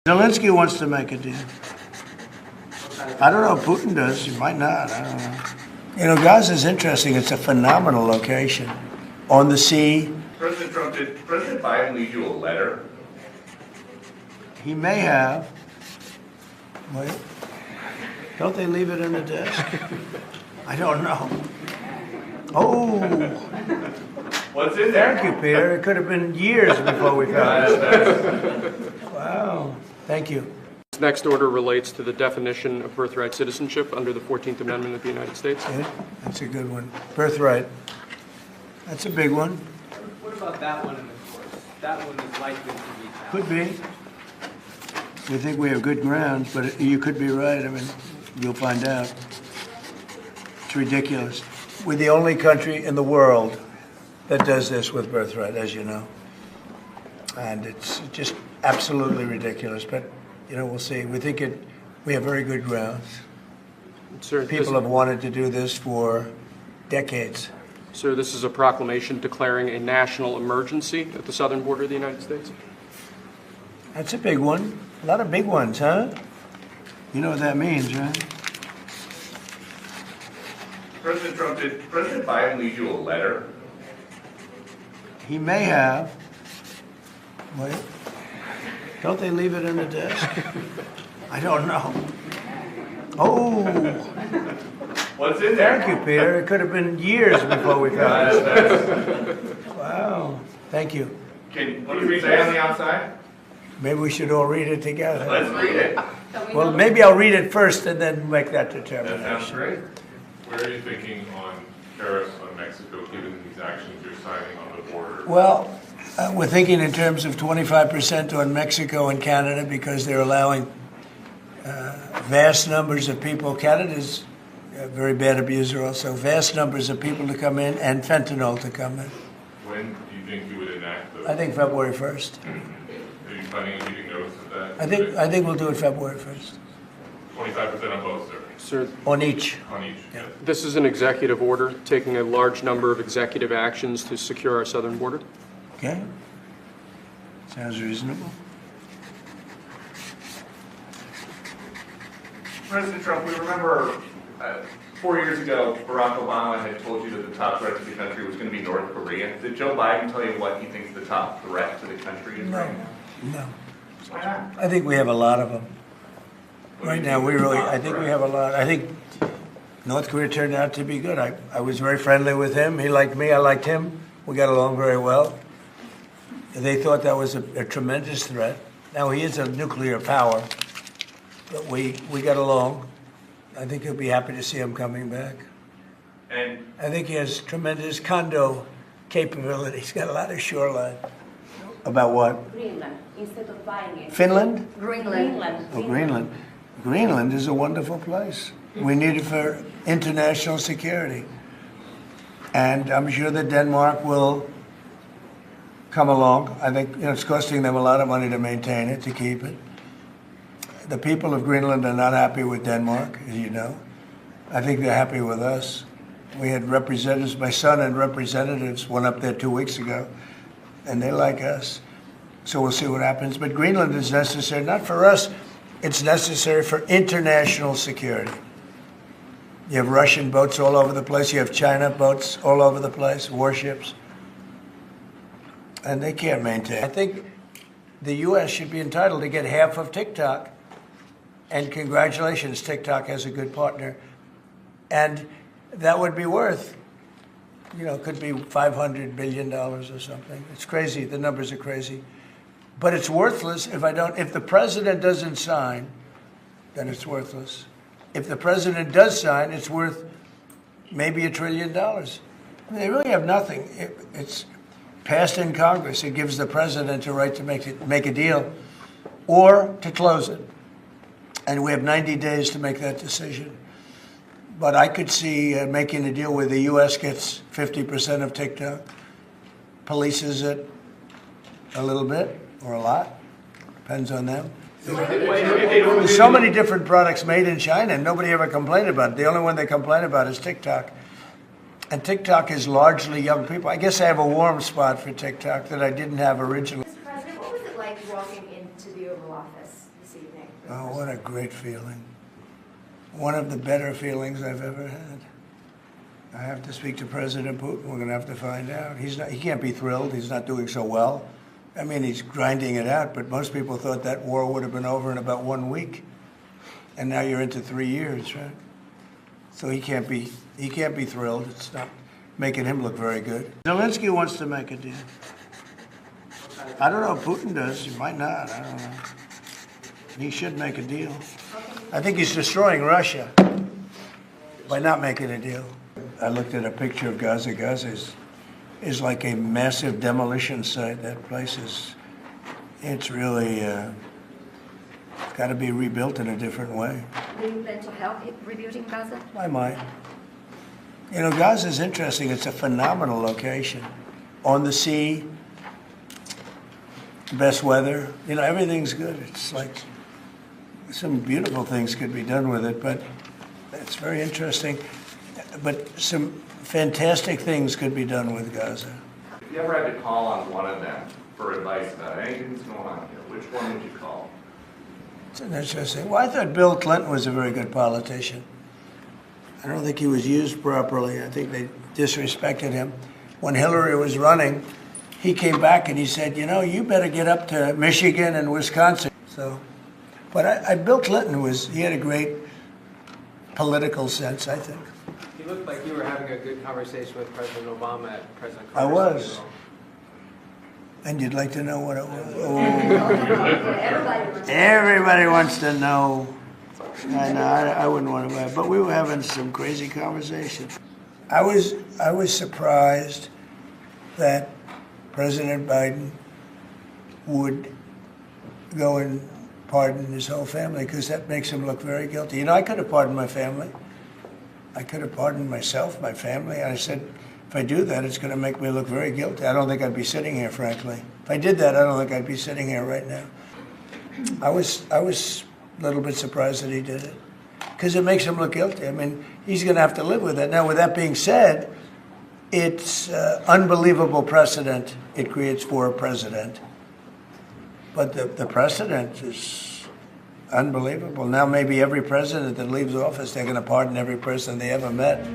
Zelensky wants to make a deal. I don't know if Putin does. He might not. I don't know. You know, Gaza is interesting. It's a phenomenal location. On the sea. President Trump, did President Biden leave you a letter? He may have. Wait. Don't they leave it in the desk? I don't know. Oh. What's in there? Thank you, Peter. It could have been years before we found it. Wow. Thank you. This next order relates to the definition of birthright citizenship under the 14th Amendment of the United States. Yeah, that's a good one. Birthright. That's a big one. What about that one in the course? That one is likely to be passed. Could be. We think we have good grounds, but you could be right. I mean, you'll find out. It's ridiculous. We're the only country in the world that does this with birthright, as you know. And it's just absolutely ridiculous. But, you know, we'll see. We think we have very good grounds. Sir, People have wanted to do this for decades. Sir, this is a proclamation declaring a national emergency at the southern border of the United States. That's a big one. A lot of big ones, huh? You know what that means, right? President Trump, did President Biden leave you a letter? He may have. Wait. Don't they leave it in the desk? I don't know. Oh. What's in there? Thank you, Peter. It could have been years before we found it. Wow. Thank you. Can you read that on the outside? Maybe we should all read it together. Let's read it. Well, maybe I'll read it first and then make that That determination. sounds great. Where are you thinking on tariffs on Mexico, given these actions you're signing on the border? Well, we're thinking in terms of 25% on Mexico and Canada because they're allowing vast numbers of people. Canada's a very bad abuser also. Vast numbers of people to come in and fentanyl to come in. When do you think you would enact those? I think February 1st. Are you planning on giving notice of that? I think we'll do it February 1st. 25% on both, sir? Sir, On each. On each? Yeah. this is an executive order taking a large number of executive actions to secure our southern border. Okay? Sounds reasonable. President Trump, we remember 4 years ago, Barack Obama had told you that the top threat to the country was going to be North Korea. Did Joe Biden tell you what he thinks the top threat to the country is right now? No. Why not? I think we have a lot of them. Right now, I think we have a lot. I think North Korea turned out to be good. I was very friendly with him. He liked me. I liked him. We got along very well. They thought that was a tremendous threat. Now, he is a nuclear power, but we got along. I think he'll be happy to see him coming back. And I think he has tremendous condo capability. He's got a lot of shoreline. About what? Greenland, instead of buying it. Finland? Greenland. Oh, Greenland. Greenland is a wonderful place. We need it for international security. And I'm sure that Denmark will come along. I think it's costing them a lot of money to maintain it, to keep it. The people of Greenland are not happy with Denmark, as you know. I think they're happy with us. We had representatives, my son and representatives went up there 2 weeks ago, and they like us. So we'll see what happens. But Greenland is necessary, not for us, it's necessary for international security. You have Russian boats all over the place. You have China boats all over the place, warships. And they can't maintain. I think the U.S. should be entitled to get half of TikTok. And congratulations, TikTok has a good partner. And that would be worth, could be $500 billion or something. It's crazy. The numbers are crazy. But it's worthless if the president doesn't sign, then it's worthless. If the president does sign, it's worth maybe $1 trillion. I mean, they really have nothing. It's passed in Congress. It gives the president a right to make a deal or to close it. And we have 90 days to make that decision. But I could see making a deal where the U.S. gets 50% of TikTok, polices it a little bit or a lot, depends on them. There's so many different products made in China, and nobody ever complained about it. The only one they complain about is TikTok. And TikTok is largely young people. I guess I have a warm spot for TikTok that I didn't have originally. Mr. President, what was it like walking into the Oval Office this evening. Oh, what a great feeling. One of the better feelings I've ever had. I have to speak to President Putin. We're going to have to find out. He can't be thrilled. He's not doing so well. I mean, he's grinding it out, but most people thought that war would have been over in about 1 week. And now you're into 3 years, right? So he can't be thrilled. It's not making him look very good. Zelensky wants to make a deal. I don't know if Putin does. He might not. I don't know. He should make a deal. I think he's destroying Russia by not making a deal. I looked at a picture of Gaza. Gaza is like a massive demolition site. That place it's really got to be rebuilt in a different way. Do you plan to help rebuilding Gaza? I might. You know, Gaza is interesting. It's a phenomenal location. On the sea, best weather. You know, everything's good. It's like some beautiful things could be done with it, but it's very interesting. But some fantastic things could be done with Gaza. If you ever had to call on one of them for advice about anything that's going on here, which one would you call? It's interesting. Well, I thought Bill Clinton was a very good politician. I don't think he was used properly. I think they disrespected him. When Hillary was running, he came back and he said, you know, you better get up to Michigan and Wisconsin. So, but Bill Clinton he had a great political sense, I think. You looked like you were having a good conversation with President Obama at President I Carter's was. funeral. And you'd like to know what it was? Everybody. Everybody wants to know. I know, I wouldn't want to, but we were having some crazy conversations. I was surprised that President Biden would go and pardon his whole family, because that makes him look very guilty. You know, I could have pardoned my family. I could have pardoned myself, my family. And I said, if I do that, it's going to make me look very guilty. I don't think I'd be sitting here, frankly. If I did that, I don't think I'd be sitting here right now. I was a little bit surprised that he did it, because it makes him look guilty. I mean, he's going to have to live with it. Now, with that being said, it's unbelievable precedent it creates for a president. But the precedent is unbelievable. Now maybe every president that leaves office, they're going to pardon every person they ever met.